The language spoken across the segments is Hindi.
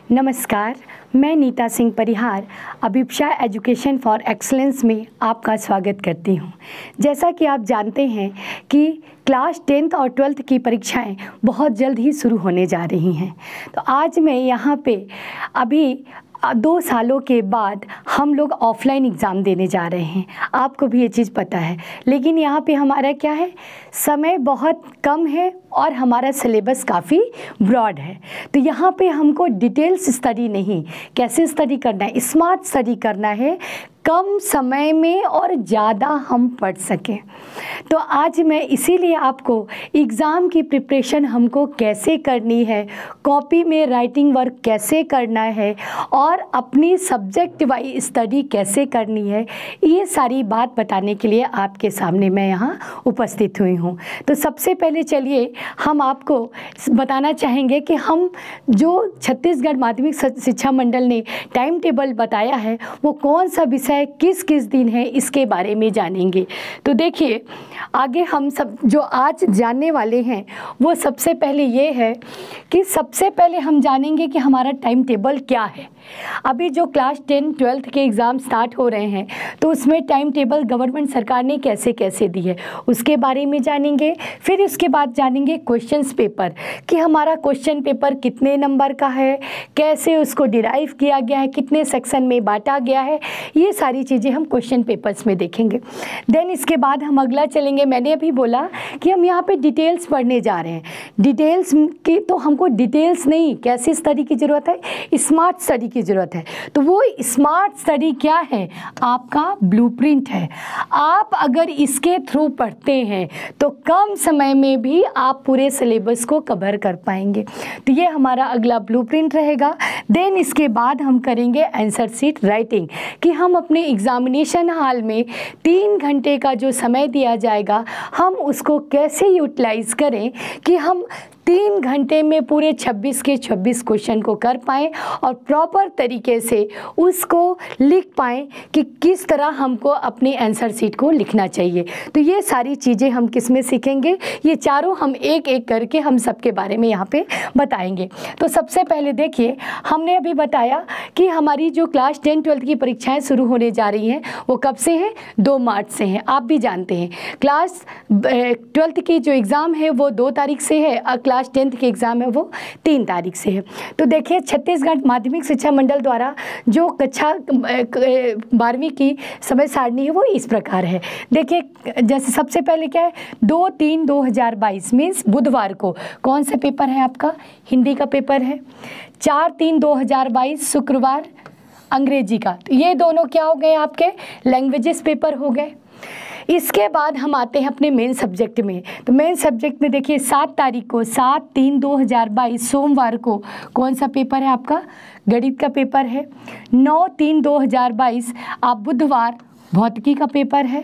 नमस्कार, मैं Nita Singh Parihar अभिप्सा education for excellence में आपका स्वागत करती हूं। जैसा कि आप जानते हैं कि क्लास 10th और 12th की परीक्षाएं बहुत जल्द ही शुरू होने जा रही हैं, तो आज मैं यहाँ पे अभी 2 सालों के बाद हम लोग ऑफलाइन एग्ज़ाम देने जा रहे हैं। आपको भी ये चीज़ पता है, लेकिन यहाँ पे हमारा क्या है, समय बहुत कम है और हमारा सिलेबस काफ़ी ब्रॉड है। तो यहाँ पे हमको डिटेल्स स्टडी नहीं, कैसे स्टडी करना है, स्मार्ट स्टडी करना है, कम समय में और ज़्यादा हम पढ़ सकें। तो आज मैं इसीलिए आपको एग्ज़ाम की प्रिपरेशन हमको कैसे करनी है, कॉपी में राइटिंग वर्क कैसे करना है और अपनी सब्जेक्ट वाइज स्टडी कैसे करनी है, ये सारी बात बताने के लिए आपके सामने मैं यहाँ उपस्थित हुई हूँ। तो सबसे पहले चलिए हम आपको बताना चाहेंगे कि हम जो छत्तीसगढ़ माध्यमिक शिक्षा मंडल ने टाइम टेबल बताया है वो कौन सा विषय किस किस दिन है, इसके बारे में जानेंगे। तो देखिए, आगे हम सब जो आज जानने वाले हैं वो सबसे पहले ये है कि सबसे पहले हम जानेंगे कि हमारा टाइम टेबल क्या है। अभी जो क्लास 10 12th के एग्ज़ाम स्टार्ट हो रहे हैं तो उसमें टाइम टेबल गवर्नमेंट सरकार ने कैसे कैसे दी है उसके बारे में जानेंगे। फिर उसके बाद जानेंगे क्वेश्चंस पेपर, कि हमारा क्वेश्चन पेपर कितने नंबर का है, कैसे उसको डिराइव किया गया है, कितने सेक्शन में बांटा गया है, ये सारी चीज़ें हम क्वेश्चन पेपर्स में देखेंगे। देन इसके बाद हम अगला चलेंगे। मैंने अभी बोला कि हम यहाँ पे डिटेल्स पढ़ने जा रहे हैं। डिटेल्स की तो हमको डिटेल्स नहीं, कैसी स्टडी की ज़रूरत है, स्मार्ट स्टडी की ज़रूरत है। तो वो स्मार्ट स्टडी क्या है, आपका ब्लूप्रिंट है। आप अगर इसके थ्रू पढ़ते हैं तो कम समय में भी आप पूरे सिलेबस को कवर कर पाएंगे। तो ये हमारा अगला ब्लूप्रिंट रहेगा। देन इसके बाद हम करेंगे आंसर शीट राइटिंग, कि हम अपने एग्जामिनेशन हॉल में 3 घंटे का जो समय दिया जाएगा हम उसको कैसे यूटिलाइज करें कि हम 3 घंटे में पूरे 26 के 26 क्वेश्चन को कर पाएँ और प्रॉपर तरीके से उसको लिख पाएँ कि किस तरह हमको अपनी आंसर शीट को लिखना चाहिए। तो ये सारी चीज़ें हम किस में सीखेंगे, ये चारों हम एक एक करके हम सबके बारे में यहाँ पे बताएंगे। तो सबसे पहले देखिए, हमने अभी बताया कि हमारी जो क्लास 10 12th की परीक्षाएँ शुरू होने जा रही हैं वो कब से हैं, 2 मार्च से हैं। आप भी जानते हैं क्लास 12th की जो एग्ज़ाम है वो 2 तारीख से है और क्लास 10th की एग्ज़ाम है वो 3 तारीख से है। तो देखिए, छत्तीसगढ़ माध्यमिक शिक्षा मंडल द्वारा जो कक्षा 12वीं की समय सारणी है वो इस प्रकार है। देखिए, जैसे सबसे पहले क्या है, 2-3-2022 मीन्स बुधवार को कौन सा पेपर है आपका, हिंदी का पेपर है। 4-3-2022 शुक्रवार अंग्रेजी का। तो ये दोनों क्या हो गए, आपके लैंग्वेजेस पेपर हो गए। इसके बाद हम आते हैं अपने मेन सब्जेक्ट में। तो मेन सब्जेक्ट में देखिए 7 तारीख को 7-3-2022 सोमवार को कौन सा पेपर है आपका, गणित का पेपर है। 9-3-2022 आप बुधवार भौतिकी का पेपर है।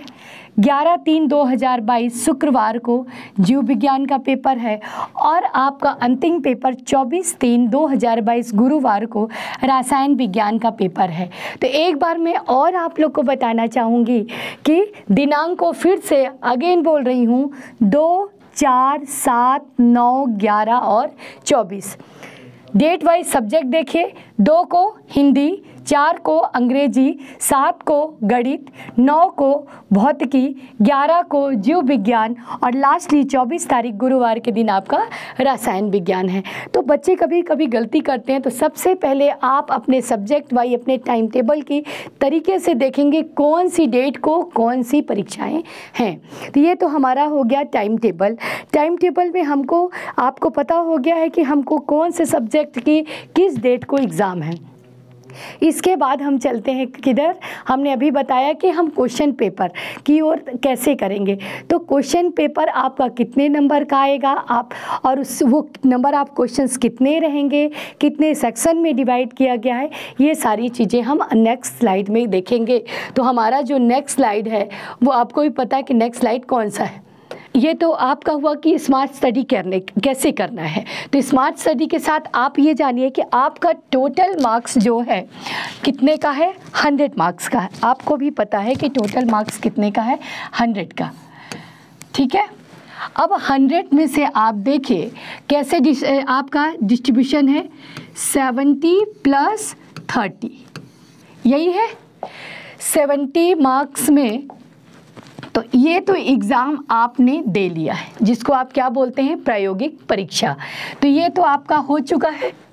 11-3-2022 शुक्रवार को जीव विज्ञान का पेपर है और आपका अंतिम पेपर 24-3-2022 गुरुवार को रसायन विज्ञान का पेपर है। तो एक बार मैं और आप लोग को बताना चाहूँगी कि दिनांक को फिर से अगेन बोल रही हूँ, 2, 4, 7, 9, 11 और 24। डेट वाइज सब्जेक्ट देखिए, 2 को हिंदी, 4 को अंग्रेजी, 7 को गणित, 9 को भौतिकी, 11 को जीव विज्ञान और लास्टली 24 तारीख गुरुवार के दिन आपका रसायन विज्ञान है। तो बच्चे कभी कभी गलती करते हैं, तो सबसे पहले आप अपने सब्जेक्ट वाइज अपने टाइम टेबल की तरीके से देखेंगे कौन सी डेट को कौन सी परीक्षाएँ हैं। तो ये तो हमारा हो गया टाइम टेबल। टाइम टेबल में हमको आपको पता हो गया है कि हमको कौन से सब्जेक्ट की किस डेट को एग्ज़ाम है। इसके बाद हम चलते हैं किधर, हमने अभी बताया कि हम क्वेश्चन पेपर की ओर कैसे करेंगे। तो क्वेश्चन पेपर आपका कितने नंबर का आएगा, आप और वो नंबर आप क्वेश्चंस कितने रहेंगे, कितने सेक्शन में डिवाइड किया गया है, ये सारी चीज़ें हम नेक्स्ट स्लाइड में देखेंगे। तो हमारा जो नेक्स्ट स्लाइड है वो आपको भी पता है कि नेक्स्ट स्लाइड कौन सा है। ये तो आपका हुआ कि स्मार्ट स्टडी कैसे करना है। तो स्मार्ट स्टडी के साथ आप ये जानिए कि आपका टोटल मार्क्स जो है कितने का है, 100 मार्क्स का है। आपको भी पता है कि टोटल मार्क्स कितने का है, 100 का। ठीक है, अब 100 में से आप देखिए कैसे आपका डिस्ट्रीब्यूशन है। 70 + 30, यही है 70 मार्क्स में। तो ये तो एग्ज़ाम आपने दे लिया है, जिसको आप क्या बोलते हैं, प्रायोगिक परीक्षा। तो ये तो आपका हो चुका है।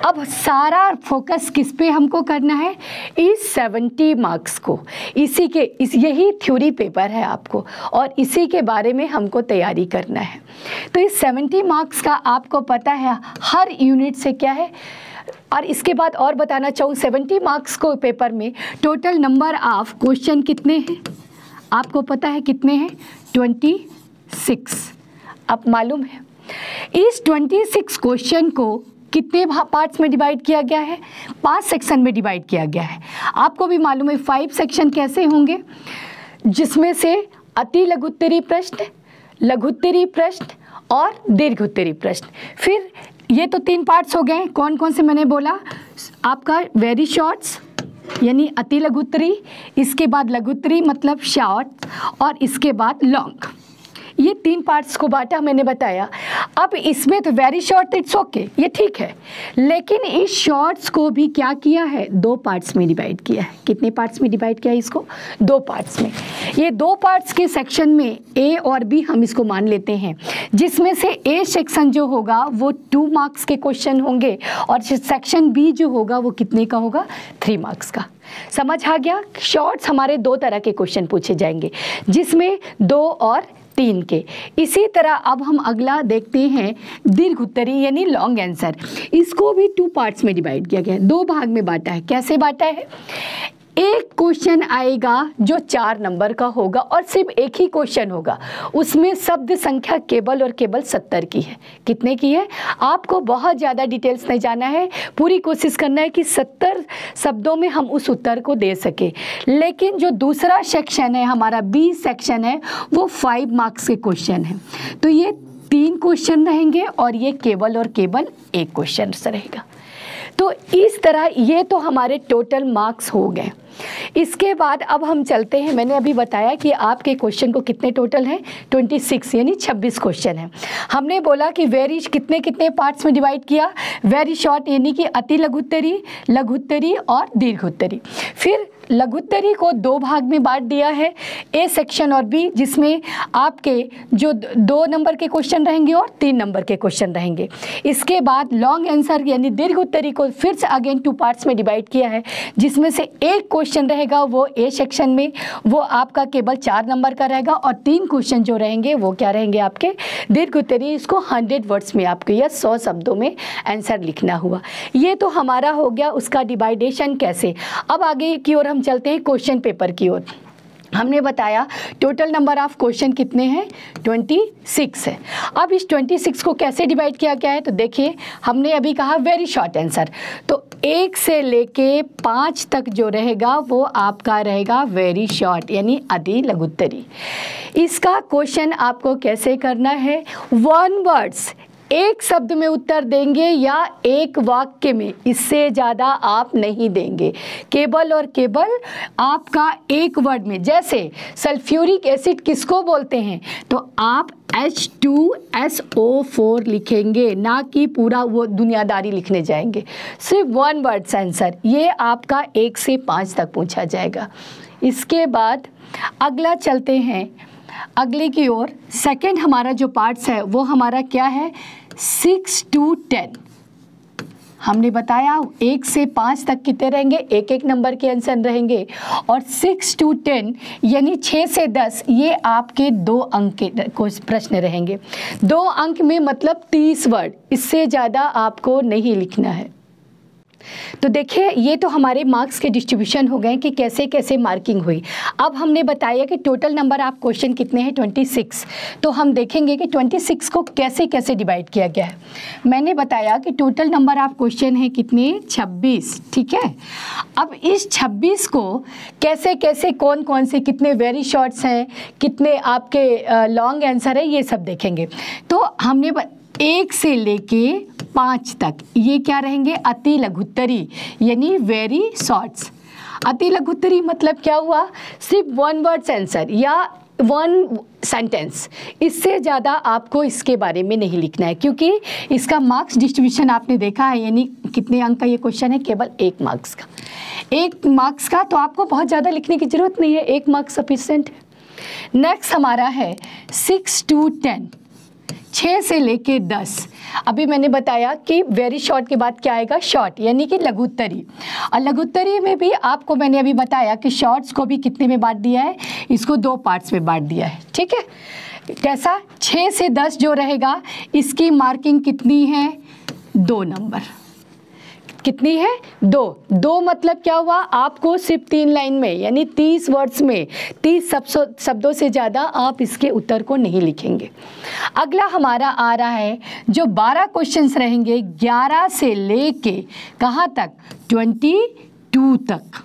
अब सारा फोकस किस पे हमको करना है, इस 70 मार्क्स को, यही थ्योरी पेपर है आपको, और इसी के बारे में हमको तैयारी करना है। तो इस 70 मार्क्स का आपको पता है हर यूनिट से क्या है। और इसके बाद और बताना चाहूँ, 70 मार्क्स को पेपर में टोटल नंबर ऑफ क्वेश्चन कितने हैं, आपको पता है कितने हैं, 26। अब मालूम है इस 26 क्वेश्चन को कितने पार्ट्स में डिवाइड किया गया है, 5 सेक्शन में डिवाइड किया गया है। आपको भी मालूम है 5 सेक्शन कैसे होंगे, जिसमें से अति लघुत्तरी प्रश्न, लघुत्तरी प्रश्न और दीर्घोत्तरी प्रश्न। फिर ये तो 3 पार्ट्स हो गए, कौन कौन से मैंने बोला, आपका वेरी शॉर्ट्स यानी अति लघुत्तरी, इसके बाद लघुत्तरी मतलब शॉर्ट, और इसके बाद लॉन्ग। ये 3 पार्ट्स को बांटा मैंने बताया। अब इसमें तो वेरी शॉर्ट इट्स ओके, ये ठीक है, लेकिन इस शॉर्ट्स को भी क्या किया है, 2 पार्ट्स में डिवाइड किया है। कितने पार्ट्स में डिवाइड किया है इसको, 2 पार्ट्स में। ये 2 पार्ट्स के सेक्शन में ए और बी हम इसको मान लेते हैं, जिसमें से ए सेक्शन जो होगा वो 2 मार्क्स के क्वेश्चन होंगे, और सेक्शन बी जो होगा वो कितने का होगा, 3 मार्क्स का। समझ आ गया। शॉर्ट्स हमारे 2 तरह के क्वेश्चन पूछे जाएंगे, जिसमें 2 और 3 के। इसी तरह अब हम अगला देखते हैं दीर्घोत्तरी यानी लॉन्ग आंसर। इसको भी 2 पार्ट्स में डिवाइड किया गया है, 2 भाग में बांटा है। कैसे बांटा है, एक क्वेश्चन आएगा जो 4 नंबर का होगा और सिर्फ एक ही क्वेश्चन होगा, उसमें शब्द संख्या केवल और केवल 70 की है। कितने की है, आपको बहुत ज़्यादा डिटेल्स नहीं जाना है, पूरी कोशिश करना है कि 70 शब्दों में हम उस उत्तर को दे सके। लेकिन जो दूसरा सेक्शन है हमारा, बी सेक्शन है, वो 5 मार्क्स के क्वेश्चन है। तो ये 3 क्वेश्चन रहेंगे और ये केवल और केवल एक क्वेश्चन रहेगा। तो इस तरह ये तो हमारे टोटल मार्क्स हो गए। इसके बाद अब हम चलते हैं, मैंने अभी बताया कि आपके क्वेश्चन को कितने टोटल हैं, 26 यानी 26 क्वेश्चन हैं। हमने बोला कि वेरी कितने कितने पार्ट्स में डिवाइड किया, वेरी शॉर्ट यानी कि अति लघुत्तरी, लघुत्तरी और दीर्घोत्तरी। फिर लघुत्तरी को 2 भाग में बांट दिया है, ए सेक्शन और बी, जिसमें आपके जो 2 नंबर के क्वेश्चन रहेंगे और 3 नंबर के क्वेश्चन रहेंगे। इसके बाद लॉन्ग आंसर यानी दीर्घोत्तरी को फिर से अगेन 2 पार्ट्स में डिवाइड किया है, जिसमें से एक क्वेश्चन रहेगा वो ए सेक्शन में, वो आपका केवल 4 नंबर का रहेगा, और 3 क्वेश्चन जो रहेंगे वो क्या रहेंगे आपके दीर्घोत्तरी। इसको 100 वर्ड्स में आपको या 100 शब्दों में आंसर लिखना हुआ। ये तो हमारा हो गया उसका डिवाइडेशन कैसे। अब आगे की ओर हम चलते हैं क्वेश्चन पेपर की ओर। हमने बताया टोटल नंबर ऑफ क्वेश्चन कितने हैं, 26 है। अब इस 26 को कैसे डिवाइड किया गया है, तो देखिए हमने अभी कहा वेरी शॉर्ट आंसर, तो 1 से लेके 5 तक जो रहेगा वो आपका रहेगा वेरी शॉर्ट यानी अति लघुत्तरी। इसका क्वेश्चन आपको कैसे करना है, 1 वर्ड्स, एक शब्द में उत्तर देंगे या एक वाक्य में, इससे ज़्यादा आप नहीं देंगे, केवल और केवल आपका एक वर्ड में। जैसे सल्फ्यूरिक एसिड किसको बोलते हैं, तो आप H2SO4 लिखेंगे, ना कि पूरा वो दुनियादारी लिखने जाएंगे। सिर्फ 1 वर्ड्स आंसर, ये आपका 1 से 5 तक पूछा जाएगा। इसके बाद अगला चलते हैं अगले की ओर। सेकंड हमारा जो पार्ट्स है वो हमारा क्या है, 6 to 10। हमने बताया 1 से 5 तक कितने रहेंगे, एक एक नंबर के आंसर रहेंगे, और 6 to 10 यानी 6 से 10 ये आपके 2 अंक के प्रश्न रहेंगे। 2 अंक में मतलब 30 वर्ड, इससे ज़्यादा आपको नहीं लिखना है। तो देखिए ये तो हमारे मार्क्स के डिस्ट्रीब्यूशन हो गए कि कैसे कैसे मार्किंग हुई। अब हमने बताया कि टोटल नंबर ऑफ क्वेश्चन कितने हैं, 26। तो हम देखेंगे कि 26 को कैसे कैसे डिवाइड किया गया है। मैंने बताया कि टोटल नंबर ऑफ क्वेश्चन है कितने, 26, ठीक है। अब इस 26 को कैसे कैसे कौन कौन से कितने वेरी शॉर्ट्स हैं, कितने आपके लॉन्ग आंसर है, ये सब देखेंगे। तो हमने 1 से लेके 5 तक ये क्या रहेंगे, अति लघुत्तरी यानी वेरी शॉर्ट्स। अति लघुत्तरी मतलब क्या हुआ, सिर्फ 1 वर्ड्स आंसर या 1 सेंटेंस, इससे ज़्यादा आपको इसके बारे में नहीं लिखना है, क्योंकि इसका मार्क्स डिस्ट्रीब्यूशन आपने देखा है, यानी कितने अंक का ये क्वेश्चन है, केवल 1 मार्क्स का, 1 मार्क्स का, तो आपको बहुत ज़्यादा लिखने की ज़रूरत नहीं है, 1 मार्क्स सफिशिएंट है। नेक्स्ट हमारा है 6 to 10, 6 से लेके 10। अभी मैंने बताया कि वेरी शॉर्ट के बाद क्या आएगा, शॉर्ट, यानी कि लघुत्तरी। और लघुत्तरी में भी आपको मैंने अभी बताया कि शॉर्ट्स को भी कितने में बांट दिया है, इसको 2 पार्ट्स में बांट दिया है, ठीक है। कैसा, 6 से 10 जो रहेगा इसकी मार्किंग कितनी है, 2 नंबर। कितनी है, 2 मतलब क्या हुआ, आपको सिर्फ 3 लाइन में यानी 30 वर्ड्स में 30 शब्दों से ज़्यादा आप इसके उत्तर को नहीं लिखेंगे। अगला हमारा आ रहा है जो 12 क्वेश्चंस रहेंगे, 11 से लेके कहाँ तक, 22 तक,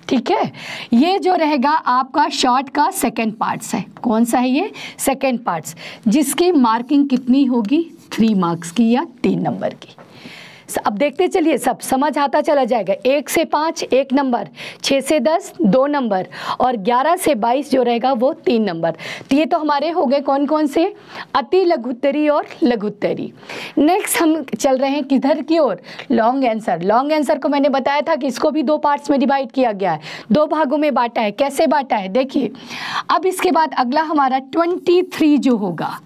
ठीक है। ये जो रहेगा आपका शॉर्ट का सेकंड पार्ट्स है। कौन सा है ये, सेकंड पार्ट्स, जिसकी मार्किंग कितनी होगी, 3 मार्क्स की या 3 नंबर की। अब देखते चलिए, सब समझ आता चला जाएगा। 1 से 5 1 नंबर, 6 से 10 2 नंबर, और 11 से 22 जो रहेगा वो 3 नंबर। तो ये तो हमारे हो गए कौन कौन से, अति लघुत्तरी और लघुत्तरी। नेक्स्ट हम चल रहे हैं किधर की ओर, लॉन्ग आंसर। लॉन्ग आंसर को मैंने बताया था कि इसको भी 2 पार्ट्स में डिवाइड किया गया है, 2 भागों में बांटा है। कैसे बांटा है देखिए। अब इसके बाद अगला हमारा 23 जो होगा,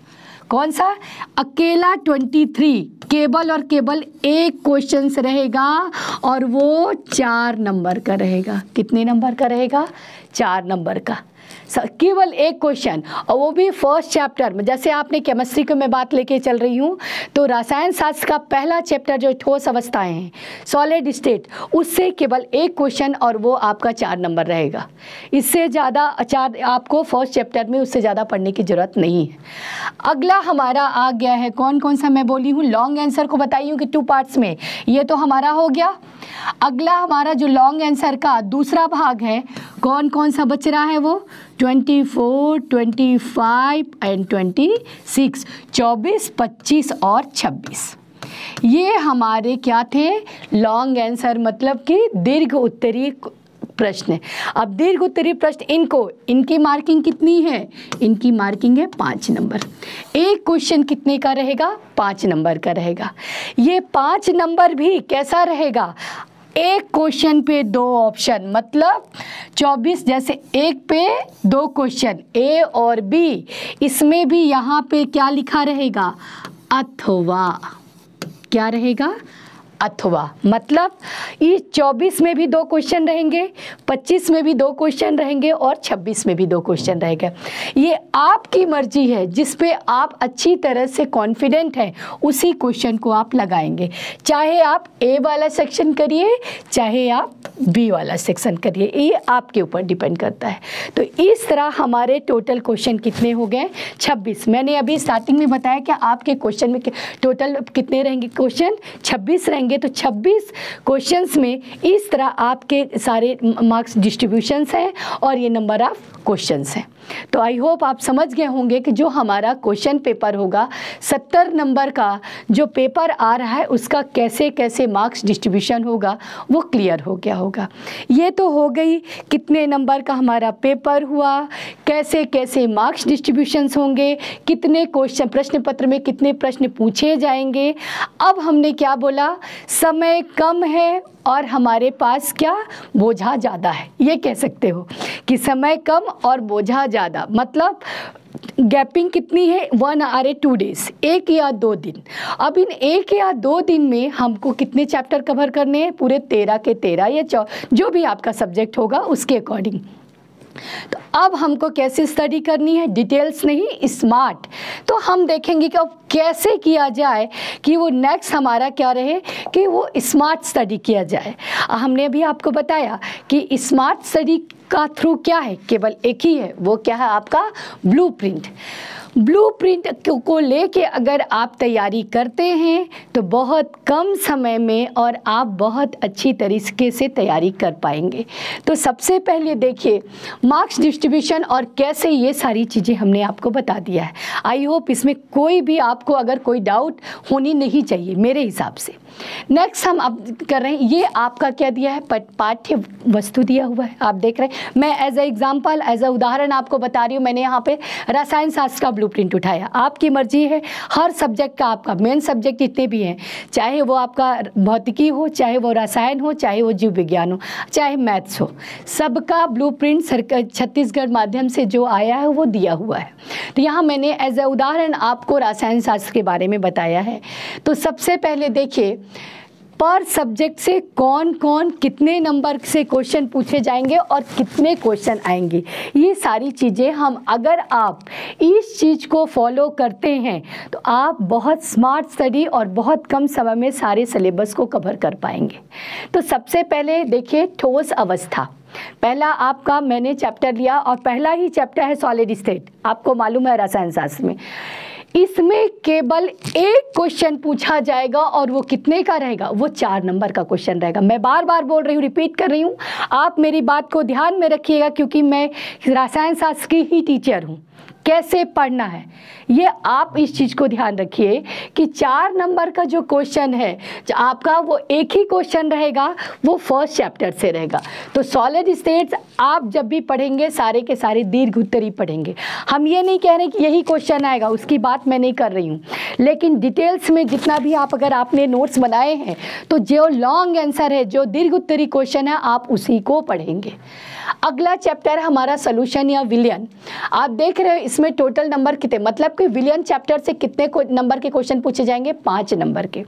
कौन सा, अकेला 23, केवल और केवल 1 क्वेश्चन रहेगा और वो 4 नंबर का रहेगा। कितने नंबर का रहेगा, 4 नंबर का, केवल 1 क्वेश्चन, और वो भी फर्स्ट चैप्टर में। जैसे आपने केमिस्ट्री को मैं बात लेके चल रही हूँ, तो रसायन शास्त्र का पहला चैप्टर जो ठोस अवस्थाएं हैं, सॉलिड स्टेट, उससे केवल 1 क्वेश्चन और वो आपका 4 नंबर रहेगा। इससे ज़्यादा 4 आपको फर्स्ट चैप्टर में उससे ज़्यादा पढ़ने की ज़रूरत नहीं है। अगला हमारा आ गया है कौन कौन सा, मैं बोली हूँ लॉन्ग आंसर को बताई हूँ कि 2 पार्ट्स में, ये तो हमारा हो गया। अगला हमारा जो लॉन्ग आंसर का दूसरा भाग है, कौन कौन सा बच रहा है, वो 24, 25 एंड 26, 24, 25 और 26। ये हमारे क्या थे, लॉन्ग आंसर, मतलब कि दीर्घ उत्तरी प्रश्न। अब दीर्घ उत्तरी प्रश्न, इनकी मार्किंग कितनी है, इनकी मार्किंग है 5 नंबर। 1 क्वेश्चन कितने का रहेगा, 5 नंबर का रहेगा। ये 5 नंबर भी कैसा रहेगा, 1 क्वेश्चन पे 2 ऑप्शन, मतलब 24, जैसे 1 पे 2 क्वेश्चन ए और बी, इसमें भी यहाँ पे क्या लिखा रहेगा, अथवा। क्या रहेगा, अथवा, मतलब ये 24 में भी 2 क्वेश्चन रहेंगे, 25 में भी 2 क्वेश्चन रहेंगे और 26 में भी 2 क्वेश्चन रहेगा। ये आपकी मर्जी है, जिस पे आप अच्छी तरह से कॉन्फिडेंट हैं उसी क्वेश्चन को आप लगाएंगे। चाहे आप ए वाला सेक्शन करिए, चाहे आप बी वाला सेक्शन करिए, ये आपके ऊपर डिपेंड करता है। तो इस तरह हमारे टोटल क्वेश्चन कितने हो गए, 26। मैंने अभी स्टार्टिंग में बताया कि आपके क्वेश्चन में टोटल कितने रहेंगे, क्वेश्चन 26 रहेंगे। तो 26 क्वेश्चंस में इस तरह आपके सारे मार्क्स डिस्ट्रीब्यूशंस हैं और ये नंबर ऑफ क्वेश्चंस हैं। तो आई होप आप समझ गए होंगे कि जो हमारा क्वेश्चन पेपर होगा 70 नंबर का जो पेपर आ रहा है, उसका कैसे कैसे मार्क्स डिस्ट्रीब्यूशन होगा वो क्लियर हो गया होगा। ये तो हो गई कितने नंबर का हमारा पेपर हुआ, कैसे कैसे मार्क्स डिस्ट्रीब्यूशंस होंगे, कितने क्वेश्चन प्रश्न पत्र में कितने प्रश्न पूछे जाएंगे। अब हमने क्या बोला, समय कम है और हमारे पास क्या, बोझा ज़्यादा है। ये कह सकते हो कि समय कम और बोझा ज़्यादा, मतलब गैपिंग कितनी है, 1 और 2 डेज, 1 या 2 दिन। अब इन 1 या 2 दिन में हमको कितने चैप्टर कवर करने हैं, पूरे 13 के 13 या जो भी आपका सब्जेक्ट होगा उसके अकॉर्डिंग। तो अब हमको कैसे स्टडी करनी है, डिटेल्स नहीं, स्मार्ट। तो हम देखेंगे कि अब कैसे किया जाए कि वो नेक्स्ट हमारा क्या रहे कि वो स्मार्ट स्टडी किया जाए। हमने अभी आपको बताया कि स्मार्ट स्टडी का थ्रू क्या है, केवल एक ही है, वो क्या है आपका ब्लूप्रिंट। ब्लूप्रिंट को लेके अगर आप तैयारी करते हैं तो बहुत कम समय में और आप बहुत अच्छी तरीके से तैयारी कर पाएंगे। तो सबसे पहले देखिए मार्क्स डिस्ट्रीब्यूशन और कैसे, ये सारी चीज़ें हमने आपको बता दिया है। आई होप इसमें कोई भी आपको अगर कोई डाउट होनी नहीं चाहिए मेरे हिसाब से। नेक्स्ट हम अब कर रहे हैं, ये आपका क्या दिया है, पाठ्य वस्तु दिया हुआ है, आप देख रहे हैं। मैं as a example, as a उदाहरण आपको बता रही हूँ। मैंने यहाँ पे रसायन शास्त्र का ब्लूप्रिंट उठाया। आपकी मर्जी है, हर सब्जेक्ट का, आपका मेन सब्जेक्ट जितने भी हैं, चाहे वो आपका भौतिकी हो, चाहे वो रसायन हो, चाहे वो जीव विज्ञान हो, चाहे मैथ्स हो, सबका ब्लूप्रिंट छत्तीसगढ़ माध्यम से जो आया है वो दिया हुआ है। तो यहाँ मैंने एज ए उदाहरण आपको रसायन शास्त्र के बारे में बताया है। तो सबसे पहले देखिए, पर सब्जेक्ट से कौन कौन कितने नंबर से क्वेश्चन पूछे जाएंगे और कितने क्वेश्चन आएंगे, ये सारी चीज़ें हम, अगर आप इस चीज़ को फॉलो करते हैं तो आप बहुत स्मार्ट स्टडी और बहुत कम समय में सारे सिलेबस को कवर कर पाएंगे। तो सबसे पहले देखिए, ठोस अवस्था। पहला आपका मैंने चैप्टर लिया और पहला ही चैप्टर है सॉलिड स्टेट। आपको मालूम है रसायन शास्त्र में इसमें केवल एक क्वेश्चन पूछा जाएगा और वो कितने का रहेगा, वो 4 नंबर का क्वेश्चन रहेगा। मैं बार बार बोल रही हूँ, रिपीट कर रही हूँ, आप मेरी बात को ध्यान में रखिएगा, क्योंकि मैं रसायन शास्त्र की ही टीचर हूँ। कैसे पढ़ना है ये आप इस चीज़ को ध्यान रखिए कि 4 नंबर का जो क्वेश्चन है आपका, वो एक ही क्वेश्चन रहेगा, वो फर्स्ट चैप्टर से रहेगा। तो सॉलिड स्टेट्स आप जब भी पढ़ेंगे सारे के सारे दीर्घ उत्तरी पढ़ेंगे। हम ये नहीं कह रहे कि यही क्वेश्चन आएगा, उसकी बात मैं नहीं कर रही हूँ, लेकिन डिटेल्स में जितना भी आप, अगर आपने नोट्स बनाए हैं तो जो लॉन्ग आंसर है, जो दीर्घ उत्तरी क्वेश्चन है, आप उसी को पढ़ेंगे। अगला चैप्टर हमारा सोल्यूशन या विलयन। आप देख रहे हो इसमें टोटल नंबर कितने, मतलब कि विलयन चैप्टर से कितने नंबर के क्वेश्चन पूछे जाएंगे, 5 नंबर के।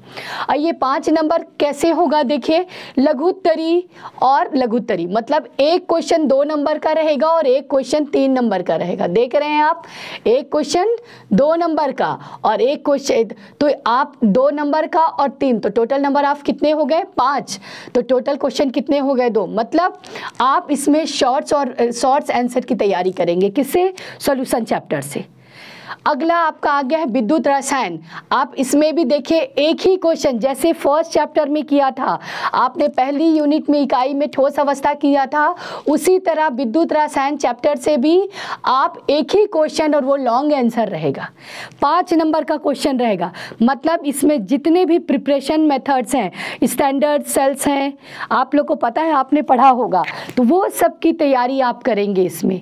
और ये 5 नंबर कैसे होगा, देखिए, लघुत्तरी और लघुत्तरी, मतलब एक क्वेश्चन 2 नंबर का रहेगा और एक क्वेश्चन 3 नंबर का रहेगा। देख रहे हैं आप, एक क्वेश्चन 2 नंबर का और एक क्वेश्चन, तो आप 2 नंबर का और 3, तो टोटल नंबर आप कितने हो गए, 5। तो टोटल क्वेश्चन कितने हो गए, 2। मतलब आप इसमें शॉर्ट्स आंसर की तैयारी करेंगे, किससे, सॉल्यूशन चैप्टर से। अगला आपका आ गया है विद्युत रसायन। आप इसमें भी देखिए एक ही क्वेश्चन, जैसे फर्स्ट चैप्टर में किया था, आपने पहली यूनिट में इकाई में ठोस अवस्था किया था, उसी तरह विद्युत रसायन चैप्टर से भी आप एक ही क्वेश्चन और वो लॉन्ग आंसर रहेगा, 5 नंबर का क्वेश्चन रहेगा। मतलब इसमें जितने भी प्रिपरेशन मेथड्स हैं, स्टैंडर्ड सेल्स हैं, आप लोग को पता है, आपने पढ़ा होगा, तो वो सब की तैयारी आप करेंगे। इसमें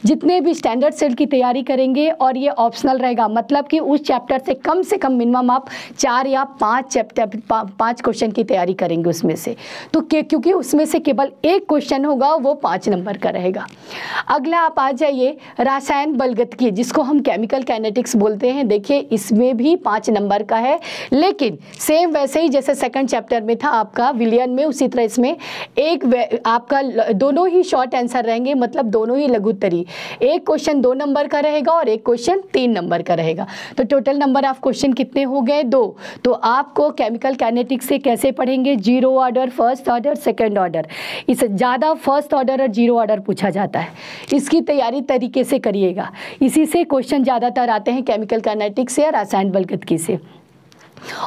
जितने भी स्टैंडर्ड सेल की तैयारी करेंगे और ये ऑप्शनल रहेगा, मतलब कि उस चैप्टर से कम मिनिमम आप 4 या 5 क्वेश्चन की तैयारी करेंगे उसमें से। तो क्योंकि उसमें से केवल एक क्वेश्चन होगा, वो 5 नंबर का रहेगा। अगला आप आ जाइए रसायन बलगतिकी, जिसको हम केमिकल काइनेटिक्स बोलते हैं। देखिए इसमें भी 5 नंबर का है, लेकिन सेम वैसे ही जैसे सेकंड चैप्टर में था आपका विलियन में, उसी तरह इसमें एक आपका दोनों ही शॉर्ट आंसर रहेंगे, मतलब दोनों ही लघुत्तरी। एक क्वेश्चन 2 नंबर का रहेगा और एक क्वेश्चन 3 नंबर का रहेगा। तो टोटल नंबर ऑफ क्वेश्चन कितने हो गए, 2। तो आपको केमिकल काइनेटिक्स से कैसे पढ़ेंगे, 0 order, first order, second order. इससे ज़्यादा फर्स्ट ऑर्डर और 0 ऑर्डर पूछा जाता है, इसकी तैयारी तरीके से करिएगा। इसी से क्वेश्चन ज़्यादातर आते हैं केमिकल काइनेटिक्स से या रसायन बलगतिकी से।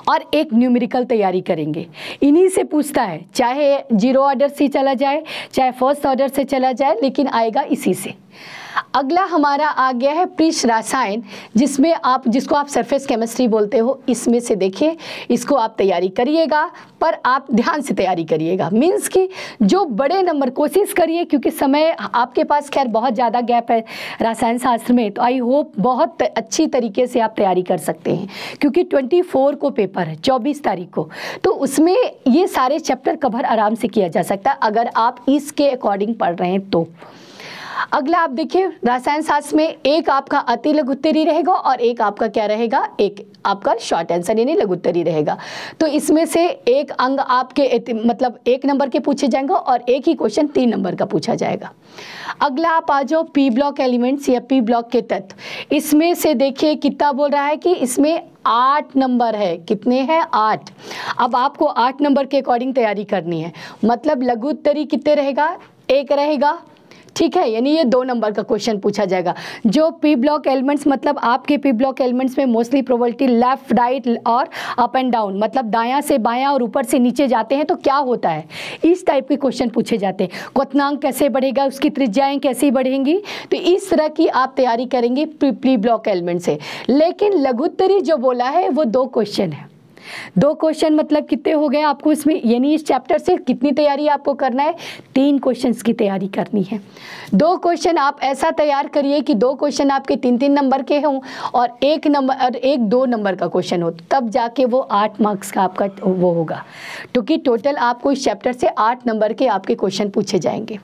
और एक न्यूमेरिकल तैयारी करेंगे, इन्हीं से पूछता है, चाहे 0 ऑर्डर से चला जाए, चाहे फर्स्ट ऑर्डर से चला जाए, लेकिन आएगा इसी से। अगला हमारा आ गया है पृष्ठ रसायन, जिसको आप सरफेस केमिस्ट्री बोलते हो। इसमें से देखिए, इसको आप तैयारी करिएगा, पर आप ध्यान से तैयारी करिएगा। मीन्स कि जो बड़े नंबर, कोशिश करिए, क्योंकि समय आपके पास खैर बहुत ज़्यादा गैप है रसायन शास्त्र में, तो आई होप बहुत अच्छी तरीके से आप तैयारी कर सकते हैं, क्योंकि 24 को पेपर है, 24 तारीख को, तो उसमें ये सारे चैप्टर कवर आराम से किया जा सकता है अगर आप इसके अकॉर्डिंग पढ़ रहे हैं तो। अगला आप देखिए रसायन शास्त्र में एक आपका अति लघुत्तरी रहेगा और एक आपका क्या रहेगा, एक आपका शॉर्ट आंसर यानी लघुत्तरी रहेगा। तो इसमें से एक अंग आपके मतलब 1 नंबर के पूछे जाएंगे और एक ही क्वेश्चन 3 नंबर का पूछा जाएगा। अगला आप आ जाओ पी ब्लॉक एलिमेंट्स या पी ब्लॉक के तत्व। इसमें से देखिए कितना बोल रहा है कि इसमें 8 नंबर है। कितने हैं, 8। अब आपको 8 नंबर के अकॉर्डिंग तैयारी करनी है। मतलब लघुत्तरी कितने रहेगा, 1 रहेगा, ठीक है, यानी ये 2 नंबर का क्वेश्चन पूछा जाएगा। जो पी ब्लॉक एलिमेंट्स, मतलब आपके पी ब्लॉक एलिमेंट्स में मोस्टली प्रोबेबिलिटी लेफ्ट राइट और अप एंड डाउन, मतलब दायां से बायां और ऊपर से नीचे जाते हैं, तो क्या होता है, इस टाइप के क्वेश्चन पूछे जाते हैं। क्वथनांक कैसे बढ़ेगा, उसकी त्रिज्याएं कैसी बढ़ेंगी, तो इस तरह की आप तैयारी करेंगे पी ब्लॉक एलिमेंट से। लेकिन लघुत्तरी जो बोला है वो 2 क्वेश्चन है, 2 क्वेश्चन मतलब कितने हो गए आपको इसमें, यानी इस चैप्टर से कितनी तैयारी आपको करना है, 3 क्वेश्चंस की तैयारी करनी है। 2 क्वेश्चन आप ऐसा तैयार करिए कि 2 क्वेश्चन आपके 3-3 नंबर के हों और 1 नंबर और 1-2 नंबर का क्वेश्चन हो, तब जाके वो 8 मार्क्स का आपका वो होगा, क्योंकि टोटल आपको इस चैप्टर से 8 नंबर के आपके क्वेश्चन पूछे जाएंगे।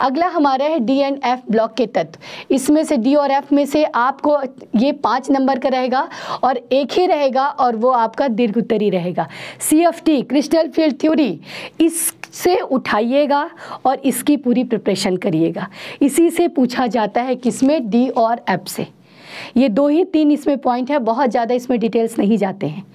अगला हमारा है डी एंड एफ ब्लॉक के तत्व। इसमें से डी और एफ में से आपको ये 5 नंबर का रहेगा और एक ही रहेगा और वो आपका दीर्घ उत्तरी रहेगा। CFT क्रिस्टल फील्ड थ्योरी, इससे उठाइएगा और इसकी पूरी प्रिपरेशन करिएगा। इसी से पूछा जाता है किसमें, डी और एफ से। ये 2 ही 3 इसमें पॉइंट है, बहुत ज़्यादा इसमें डिटेल्स नहीं जाते हैं।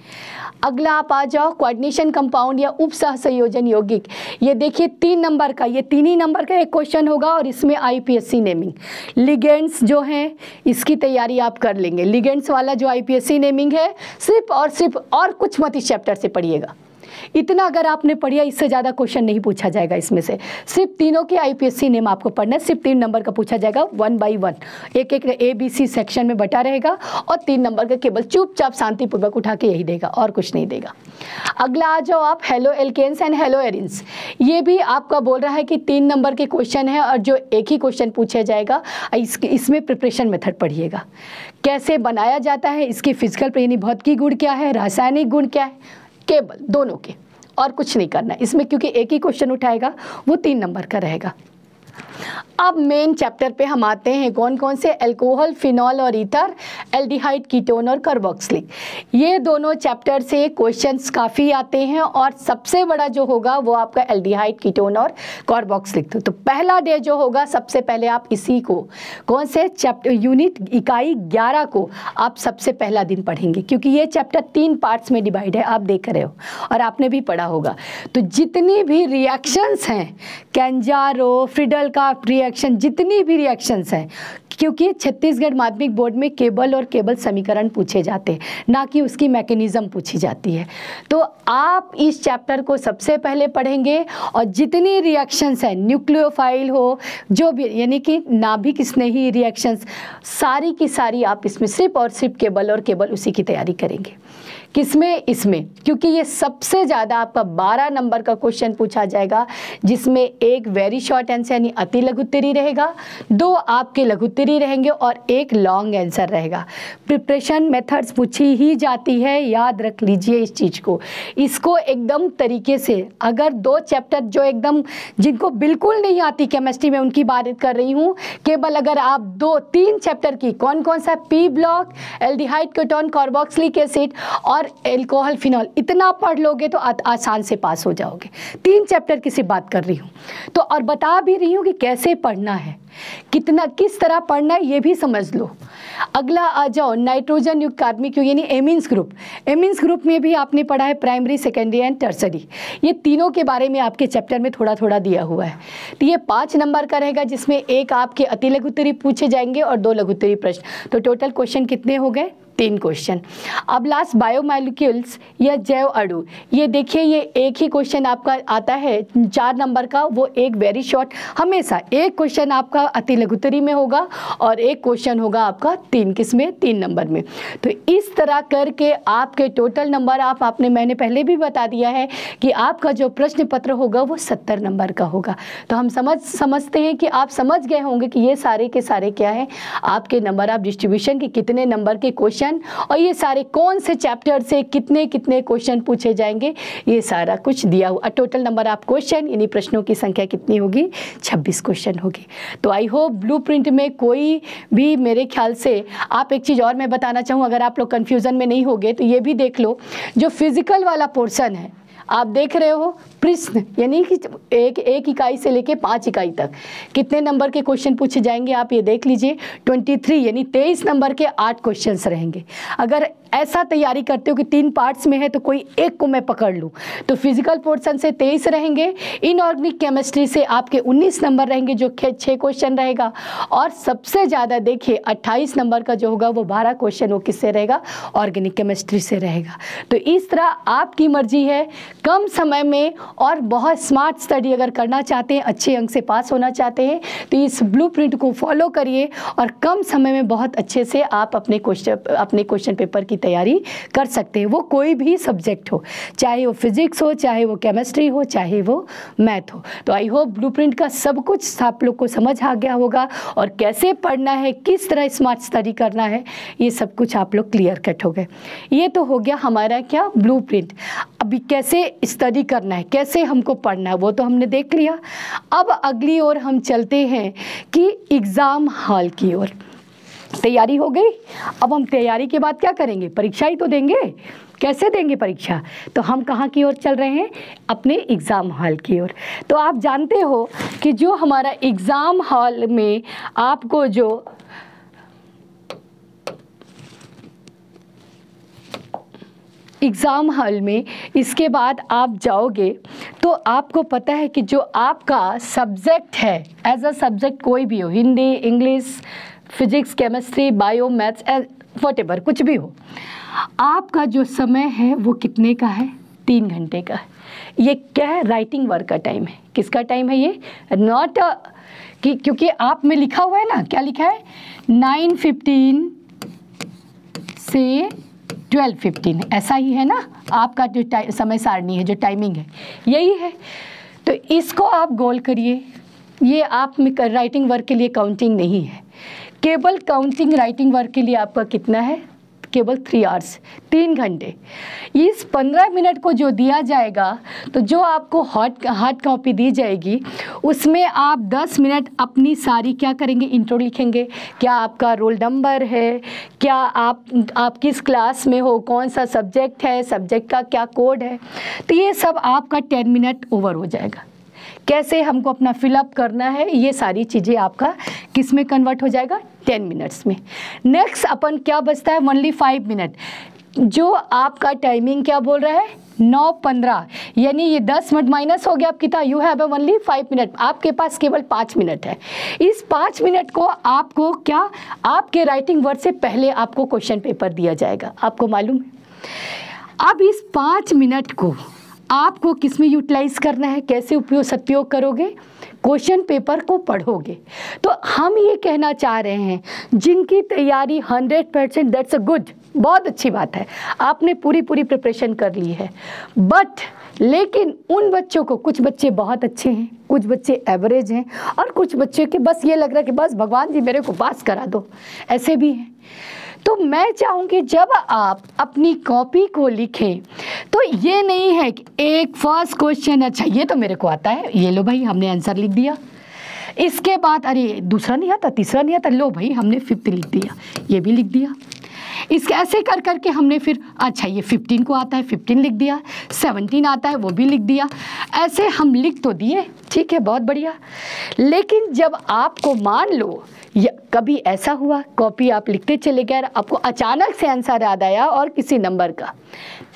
अगला आप आ जाओ कोऑर्डिनेशन कंपाउंड या उप सह संयोजन यौगिक। ये देखिए 3 नंबर का, ये 3 ही नंबर का एक क्वेश्चन होगा और इसमें IPSC नेमिंग लिगेंड्स जो हैं इसकी तैयारी आप कर लेंगे। लिगेंड्स वाला जो IPSC नेमिंग है सिर्फ और कुछ मत इस चैप्टर से पढ़िएगा। इतना अगर आपने पढ़िया, इससे ज़्यादा क्वेश्चन नहीं पूछा जाएगा इसमें से। सिर्फ तीनों के IPSC नेम आपको पढ़ना है, सिर्फ 3 नंबर का पूछा जाएगा 1 by 1, एक ABC सेक्शन में बटा रहेगा और 3 नंबर का केवल चुपचाप शांतिपूर्वक उठा के यही देगा और कुछ नहीं देगा। अगला आ जाओ आप haloalkanes and haloarenes. ये भी आपका बोल रहा है कि 3 नंबर के क्वेश्चन है और जो एक ही क्वेश्चन पूछा जाएगा। इसमें प्रिपरेशन मेथड पढ़िएगा, कैसे बनाया जाता है, इसकी फिजिकल यानी भौतिकी गुण क्या है, रासायनिक गुण क्या है, केवल दोनों के, और कुछ नहीं करना इसमें, क्योंकि एक ही क्वेश्चन उठाएगा वो 3 नंबर का रहेगा। अब मेन चैप्टर पे हम आते हैं, कौन कौन से, अल्कोहल, फिनॉल और ईथर, एल्डिहाइड, कीटोन और कार्बोक्सिलिक। ये दोनों चैप्टर से क्वेश्चंस काफ़ी आते हैं और सबसे बड़ा जो होगा वो आपका एल्डिहाइड, कीटोन और कार्बोक्सिलिक। तो पहला डे जो होगा, सबसे पहले आप इसी को, कौन से चैप्टर, यूनिट इकाई 11 को आप सबसे पहला दिन पढ़ेंगे, क्योंकि ये चैप्टर 3 पार्ट्स में डिवाइड है, आप देख रहे हो और आपने भी पढ़ा होगा। तो जितनी भी रिएक्शंस हैं, कैंजारो, फ्रिडल का रिएक्शन, जितनी भी रिएक्शंस हैं, क्योंकि छत्तीसगढ़ माध्यमिक बोर्ड में केवल और केवल समीकरण पूछे जाते हैं, ना कि उसकी मैकेनिज्म पूछी जाती है। तो आप इस चैप्टर को सबसे पहले पढ़ेंगे और जितनी रिएक्शंस हैं, न्यूक्लियोफाइल हो, जो भी यानी कि नाभिक स्नेही रिएक्शंस, सारी की सारी आप इसमें सिर्फ और सिर्फ केवल और केवल उसी की तैयारी करेंगे। किसमें, इसमें, क्योंकि ये सबसे ज़्यादा आपका 12 नंबर का क्वेश्चन पूछा जाएगा, जिसमें एक वेरी शॉर्ट आंसर यानी अति लघुत्तरी रहेगा, 2 आपके लघुत्तरी रहेंगे और 1 लॉन्ग आंसर रहेगा। प्रिपरेशन मेथड्स पूछी ही जाती है, याद रख लीजिए इस चीज़ को। इसको एकदम तरीके से, अगर 2 चैप्टर जो एकदम जिनको बिल्कुल नहीं आती केमिस्ट्री में, उनकी बात कर रही हूँ, केवल अगर आप 2-3 चैप्टर की, कौन कौन सा, P block, aldehyde, ketone, carboxylic acid और एल्कोहल, फिनॉल, इतना पढ़ लोगे तो आसान से पास हो जाओगे। 3 चैप्टर की सिर्फ बात कर रही हूँ तो, और बता भी रही हूँ कि कैसे पढ़ना है, कितना किस तरह पढ़ना है, ये भी समझ लो। अगला आ जाओ नाइट्रोजन युक्त कार्बनिक यानी एमिन्स ग्रुप। एमिन्स ग्रुप में भी आपने पढ़ा है प्राइमरी, सेकेंडरी एंड टर्सरी, ये तीनों के बारे में आपके चैप्टर में थोड़ा थोड़ा दिया हुआ है। तो ये 5 नंबर का रहेगा, जिसमें 1 आपके अति लघुत्तरी पूछे जाएंगे और 2 लघुत्तरी प्रश्न। तो टोटल क्वेश्चन कितने हो गए, 3 क्वेश्चन। अब लास्ट बायोमॉलिक्यूल्स या जैव अणु, ये देखिए ये एक ही क्वेश्चन आपका आता है 4 नंबर का, वो एक वेरी शॉर्ट, हमेशा एक क्वेश्चन आपका अति लघुत्तरी में होगा और एक क्वेश्चन होगा आपका 3 नंबर में। तो इस तरह करके आपके टोटल नंबर आपने, मैंने पहले भी बता दिया है कि आपका जो प्रश्न पत्र होगा वो 70 नंबर का होगा। तो हम समझते हैं कि आप समझ गए होंगे कि ये सारे के सारे क्या है, आपके नंबर ऑफ डिस्ट्रीब्यूशन के कितने नंबर के क्वेश्चन और ये सारे कौन से चैप्टर से कितने कितने क्वेश्चन पूछे जाएंगे, ये सारा कुछ दिया हुआ। टोटल नंबर ऑफ क्वेश्चन यानी प्रश्नों की संख्या कितनी होगी, 26 क्वेश्चन होगी। तो आई होप ब्लूप्रिंट में कोई भी, मेरे ख्याल से आप एक चीज़ और मैं बताना चाहूँ, अगर आप लोग कन्फ्यूज़न में नहीं होगे तो ये भी देख लो, जो फिजिकल वाला पोर्शन है आप देख रहे हो, प्रश्न यानी कि एक इकाई से लेके 5 इकाई तक कितने नंबर के क्वेश्चन पूछे जाएंगे, आप ये देख लीजिए। 23 यानी 23 नंबर के 8 क्वेश्चंस रहेंगे। अगर ऐसा तैयारी करते हो कि 3 पार्ट्स में है तो कोई एक को मैं पकड़ लूँ, तो फिजिकल पोर्शन से 23 रहेंगे, इनऑर्गेनिक केमिस्ट्री से आपके 19 नंबर रहेंगे जो 6 क्वेश्चन रहेगा, और सबसे ज़्यादा देखिए 28 नंबर का जो होगा वो 12 क्वेश्चन वो किससे रहेगा, ऑर्गेनिक केमिस्ट्री से रहेगा। तो इस तरह आपकी मर्जी है, कम समय में और बहुत स्मार्ट स्टडी अगर करना चाहते हैं, अच्छे अंक से पास होना चाहते हैं, तो इस ब्लूप्रिंट को फॉलो करिए और कम समय में बहुत अच्छे से आप अपने क्वेश्चन पेपर की तैयारी कर सकते हैं, वो कोई भी सब्जेक्ट हो, चाहे वो फिजिक्स हो, चाहे वो केमिस्ट्री हो, चाहे वो मैथ हो। तो आई होप ब्लूप्रिंट का सब कुछ आप लोग को समझ आ गया होगा, और कैसे पढ़ना है, किस तरह स्मार्ट स्टडी करना है, ये सब कुछ आप लोग क्लियर कट हो गए। ये तो हो गया हमारा क्या, ब्लूप्रिंट। अभी कैसे स्टडी करना है, कैसे हमको पढ़ना है, वो तो हमने देख लिया। अब अगली ओर हम चलते हैं कि एग्ज़ाम हॉल की ओर। तैयारी हो गई, अब हम तैयारी के बाद क्या करेंगे, परीक्षा ही तो देंगे। कैसे देंगे परीक्षा, तो हम कहाँ की ओर चल रहे हैं, अपने एग्ज़ाम हॉल की ओर। तो आप जानते हो कि जो हमारा एग्ज़ाम हॉल में आपको जो एग्ज़ाम हॉल में इसके बाद आप जाओगे तो आपको पता है कि जो आपका सब्जेक्ट है, एज अ सब्जेक्ट कोई भी हो, Hindi, English, physics, chemistry, bio, maths, whatever कुछ भी हो, आपका जो समय है वो कितने का है, 3 घंटे का है। ये क्या है, राइटिंग वर्क का टाइम है। किसका टाइम है ये, नॉट कि क्योंकि आप में लिखा हुआ है ना, क्या लिखा है, 9:15 से 12:15, ऐसा ही है ना आपका जो समय सारणी है, जो टाइमिंग है यही है। तो इसको आप गोल करिए। ये आप में राइटिंग वर्क के लिए काउंटिंग नहीं है, केवल काउंटिंग राइटिंग वर्क के लिए आपका कितना है, केवल 3 आवर्स, 3 घंटे। इस 15 मिनट को जो दिया जाएगा, तो जो आपको हार्ड कॉपी दी जाएगी उसमें आप 10 मिनट अपनी सारी क्या करेंगे, इंट्रो लिखेंगे, क्या आपका रोल नंबर है, क्या आप किस क्लास में हो, कौन सा सब्जेक्ट है, सब्जेक्ट का क्या कोड है। तो ये सब आपका 10 मिनट ओवर हो जाएगा। कैसे हमको अपना फिलअप करना है, ये सारी चीज़ें आपका किस में कन्वर्ट हो जाएगा, 10 मिनट्स में। नेक्स्ट अपन क्या बचता है, ओनली 5 मिनट, जो आपका टाइमिंग क्या बोल रहा है, 9:15, यानी ये 10 मिनट माइनस हो गया आपकी, था यू हैव ओनली 5 मिनट, आपके पास केवल 5 मिनट है। इस 5 मिनट को आपको क्या, आपके राइटिंग वर्ड से पहले आपको क्वेश्चन पेपर दिया जाएगा, आपको मालूम है। अब इस 5 मिनट को आपको किस में यूटिलाइज करना है, कैसे सदुपयोग करोगे, क्वेश्चन पेपर को पढ़ोगे। तो हम ये कहना चाह रहे हैं, जिनकी तैयारी 100%, दैट्स अ गुड, बहुत अच्छी बात है, आपने पूरी प्रिपरेशन कर ली है। बट लेकिन उन बच्चों को, कुछ बच्चे बहुत अच्छे हैं, कुछ बच्चे एवरेज हैं, और कुछ बच्चे के बस ये लग रहा है कि बस भगवान जी मेरे को पास करा दो, ऐसे भी हैं। तो मैं चाहूँगी जब आप अपनी कॉपी को लिखें तो ये नहीं है कि एक फर्स्ट क्वेश्चन, अच्छा ये तो मेरे को आता है, ये लो भाई हमने आंसर लिख दिया, इसके बाद अरे दूसरा नहीं आता, तीसरा नहीं आता, लो भाई हमने 5th लिख दिया, ये भी लिख दिया। इसके ऐसे कर करके हमने फिर अच्छा ये 15 को आता है, 15 लिख दिया, 17 आता है, वो भी लिख दिया। ऐसे हम लिख तो दिए, ठीक है, बहुत बढ़िया। लेकिन जब आपको मान लो या कभी ऐसा हुआ, कॉपी आप लिखते चले गए, आपको अचानक से आंसर याद आया और किसी नंबर का,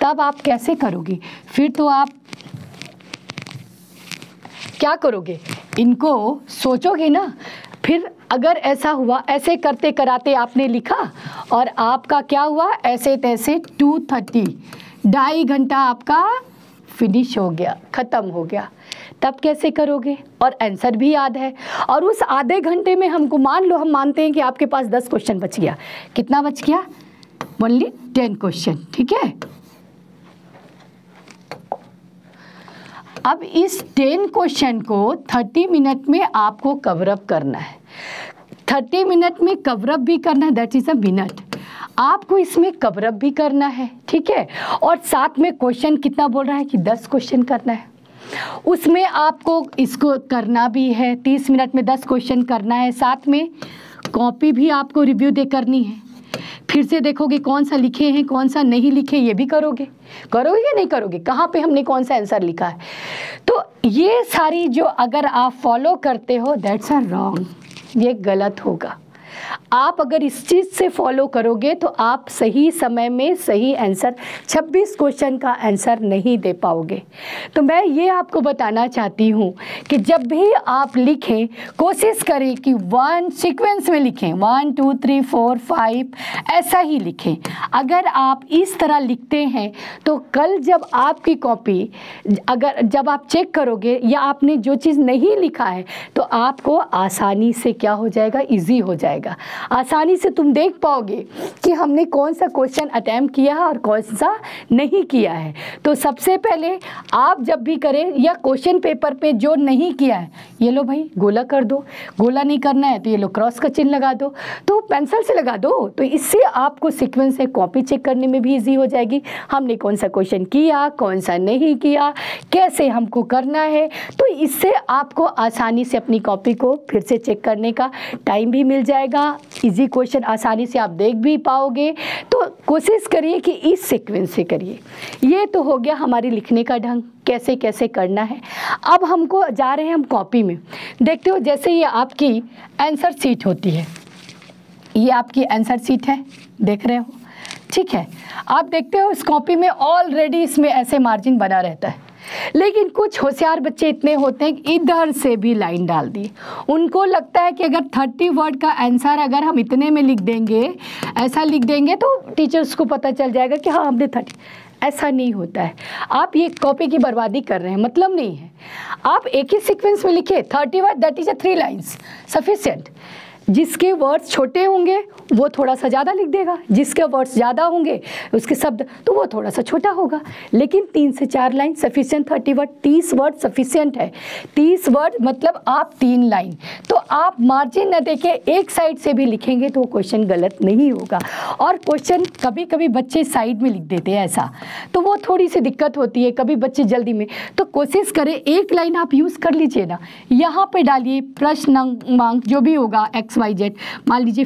तब आप कैसे करोगे, फिर तो आप क्या करोगे, इनको सोचोगे ना। फिर अगर ऐसा हुआ, ऐसे करते कराते आपने लिखा और आपका क्या हुआ, ऐसे तैसे 2:30, 2.5 घंटा आपका फिनिश हो गया, ख़त्म हो गया, तब कैसे करोगे। और आंसर भी याद है, और उस आधे घंटे में हमको मान लो, हम मानते हैं कि आपके पास 10 क्वेश्चन बच गया, कितना बच गया, ओनली 10 क्वेश्चन, ठीक है। अब इस 10 क्वेश्चन को 30 मिनट में आपको कवरअप करना है, 30 मिनट में कवरअप भी करना है, दैट इज़ अ मिनट, आपको इसमें कवरअप भी करना है, ठीक है। और साथ में क्वेश्चन कितना बोल रहा है कि 10 क्वेश्चन करना है, उसमें आपको इसको करना भी है, 30 मिनट में 10 क्वेश्चन करना है, साथ में कॉपी भी आपको रिव्यू दे करनी है, फिर से देखोगे कौन सा लिखे हैं कौन सा नहीं लिखे, ये भी करोगे या नहीं करोगे, कहाँ पे हमने कौन सा आंसर लिखा है। तो ये सारी जो अगर आप फॉलो करते हो, दैट्स अ रॉन्ग, ये गलत होगा। आप अगर इस चीज़ से फॉलो करोगे तो आप सही समय में सही आंसर, 26 क्वेश्चन का आंसर नहीं दे पाओगे। तो मैं ये आपको बताना चाहती हूँ कि जब भी आप लिखें, कोशिश करें कि 1 सीक्वेंस में लिखें, 1 2 3 4 5 ऐसा ही लिखें। अगर आप इस तरह लिखते हैं तो कल जब आपकी कॉपी जब आप चेक करोगे या आपने जो चीज़ नहीं लिखा है तो आपको आसानी से क्या हो जाएगा, ईजी हो जाएगा। आसानी से तुम देख पाओगे कि हमने कौन सा क्वेश्चन अटैम्प्ट किया है और कौन सा नहीं किया है। तो सबसे पहले आप जब भी करें या क्वेश्चन पेपर पे जो नहीं किया है, ये लो भाई गोला कर दो, गोला नहीं करना है तो ये लो क्रॉस का चिन्ह लगा दो, तो पेंसिल से लगा दो। तो इससे आपको सीक्वेंस से कॉपी चेक करने में भी ईजी हो जाएगी, हमने कौन सा क्वेश्चन किया, कौन सा नहीं किया, कैसे हमको करना है। तो इससे आपको आसानी से अपनी कॉपी को फिर से चेक करने का टाइम भी मिल जाएगा, इजी क्वेश्चन आसानी से आप देख भी पाओगे। तो कोशिश करिए कि इस सीक्वेंस से करिए। ये तो हो गया हमारी लिखने का ढंग, कैसे कैसे करना है। अब हमको जा रहे हैं हम कॉपी में। देखते हो जैसे ये आपकी आंसर शीट होती है, ये आपकी आंसर शीट है, देख रहे हो, ठीक है। आप देखते हो इस कॉपी में ऑलरेडी इसमें ऐसे मार्जिन बना रहता है, लेकिन कुछ होशियार बच्चे इतने होते हैं कि इधर से भी लाइन डाल दी। उनको लगता है कि अगर 30 वर्ड का आंसर अगर हम इतने में लिख देंगे, ऐसा लिख देंगे तो टीचर्स को पता चल जाएगा कि हाँ हमने 30। ऐसा नहीं होता है, आप ये कॉपी की बर्बादी कर रहे हैं, मतलब नहीं है। आप एक ही सीक्वेंस में लिखे 30 word, that is 3 lines sufficient. जिसके वर्ड्स छोटे होंगे वो थोड़ा सा ज़्यादा लिख देगा, जिसके वर्ड्स ज़्यादा होंगे उसके शब्द तो वो थोड़ा सा छोटा होगा, लेकिन 3 से 4 line sufficient. 30 word 30 word sufficient है। 30 वर्ड मतलब आप 3 लाइन, तो आप मार्जिन न देके एक साइड से भी लिखेंगे तो क्वेश्चन गलत नहीं होगा। और क्वेश्चन कभी कभी बच्चे साइड में लिख देते हैं ऐसा, तो वो थोड़ी सी दिक्कत होती है, कभी बच्चे जल्दी में। तो कोशिश करें एक लाइन आप यूज़ कर लीजिए ना, यहाँ पे डालिए प्रश्नांक जो भी होगा XYZ, मान लीजिए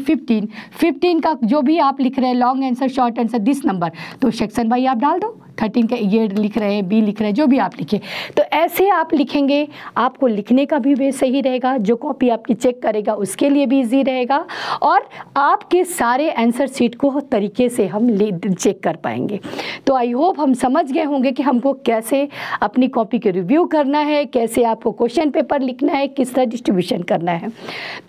15 का जो भी आप लिख रहे हैं, long answer short answer this number, तो सेक्शन वाइज आप डाल दो। 13 का ये लिख रहे हैं, बी लिख रहे हैं, जो भी आप लिखे, तो ऐसे आप लिखेंगे, आपको लिखने का भी वे सही रहेगा, जो कॉपी आपकी चेक करेगा उसके लिए भी इजी रहेगा, और आपके सारे आंसर शीट को तरीके से हम चेक कर पाएंगे। तो आई होप हम समझ गए होंगे कि हमको कैसे अपनी कॉपी के रिव्यू करना है, कैसे आपको क्वेश्चन पेपर लिखना है, किस तरह डिस्ट्रीब्यूशन करना है।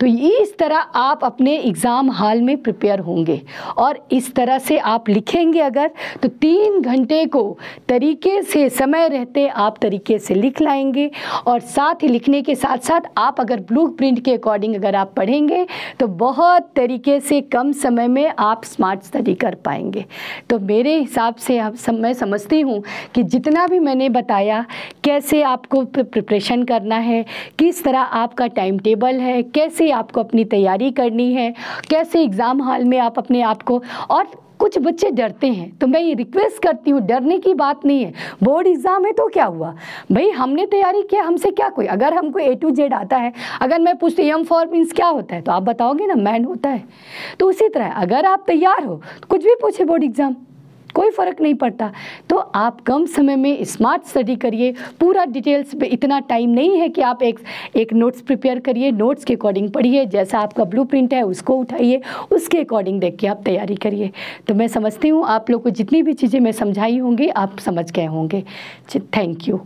तो इस तरह आप अपने एग्ज़ाम हॉल में प्रिपेयर होंगे, और इस तरह से आप लिखेंगे अगर, तो 3 घंटे को तरीके से समय रहते आप तरीके से लिख लाएंगे। और साथ ही लिखने के साथ साथ आप अगर ब्लूप्रिंट के अकॉर्डिंग अगर आप पढ़ेंगे तो बहुत तरीके से कम समय में आप स्मार्ट स्टडी कर पाएंगे। तो मेरे हिसाब से मैं समझती हूँ कि जितना भी मैंने बताया, कैसे आपको प्रिपरेशन करना है, किस तरह आपका टाइम टेबल है, कैसे आपको अपनी तैयारी करनी है, कैसे एग्ज़ाम हॉल में आप अपने आप को, और कुछ बच्चे डरते हैं, तो मैं ये रिक्वेस्ट करती हूँ, डरने की बात नहीं है। बोर्ड एग्ज़ाम है तो क्या हुआ भाई, हमने तैयारी किया, हमसे क्या कोई, अगर हमको A to Z आता है, अगर मैं पूछती M for मीन्स क्या होता है तो आप बताओगे ना मैन होता है। तो उसी तरह अगर आप तैयार हो तो कुछ भी पूछे बोर्ड एग्ज़ाम, कोई फ़र्क नहीं पड़ता। तो आप कम समय में स्मार्ट स्टडी करिए, पूरा डिटेल्स पे इतना टाइम नहीं है कि आप एक नोट्स प्रिपेयर करिए, नोट्स के अकॉर्डिंग पढ़िए, जैसा आपका ब्लूप्रिंट है उसको उठाइए, उसके अकॉर्डिंग देख के आप तैयारी करिए। तो मैं समझती हूँ आप लोग को जितनी भी चीज़ें मैं समझाई होंगी आप समझ गए होंगे। Thank you.